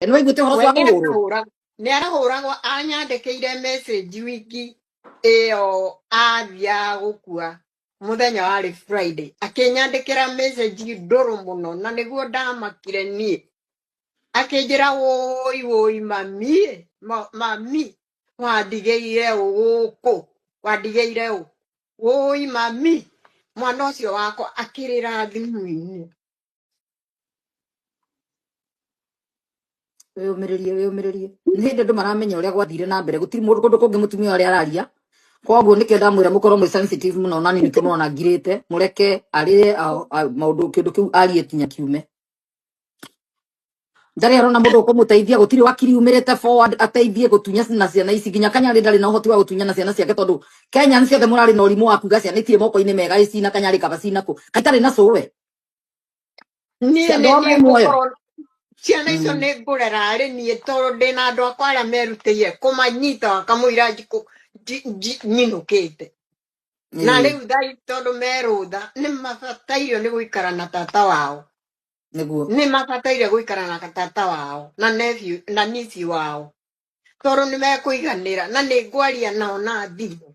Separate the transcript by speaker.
Speaker 1: no igute horo cia kuhuru
Speaker 2: nä arahåragwo anyandäkäire message wiki ĩyo athia gũkua mũthenya warĩ Friday akĩnyandĩkĩra message ndũrũ mũno na nĩguo ndamakire niĩ akĩnjĩra woi mami wandigĩire gũkũ wandigĩire woi mami mwana ũcio wakwa akĩrĩra thimũ-inĩ
Speaker 1: wĩyũmĩrĩrie nĩ hĩndĩ andũ maramenya ũrĩa gwathire na mbere gũtirĩ mũndũ kũndũ kũngĩ mũtumia ũrĩa araria koguo nĩkĩo ndamwĩra mũkorwo mwĩ sensitive mũno na nĩ tũmona ngirĩte mũreke arĩe maũndũ kĩndũ kĩu arie kinya kiume ndarĩ arona mũndũ ũkũmũteithia gũtirĩ wakiri umĩrĩte forward ateithie gũtunya na ciana ici nginya Kanyarĩ ndarĩ na ũhoti wa gũtunya na ciana ciake tondũ Kenya nĩ ciothe mũrarĩ na ũrimũ wa kuga ciana itirĩ moko-inĩ mega icina Kanyarĩ kaba cinakũ kaitarĩ na cũwe
Speaker 2: ciana icio nĩ ngũrera rĩ niĩ tondũ ndĩna andũ akwa arĩa merutĩire kũmanyita kamũira nyinũkĩte na rĩu tondũ merũtha nĩ mabatairio nĩ gũikara na tata wao nĩ mabataire gũikara na tata wao na nici wao tondũ nĩ mekũiganĩra na nĩ ngwaria nao na thimũ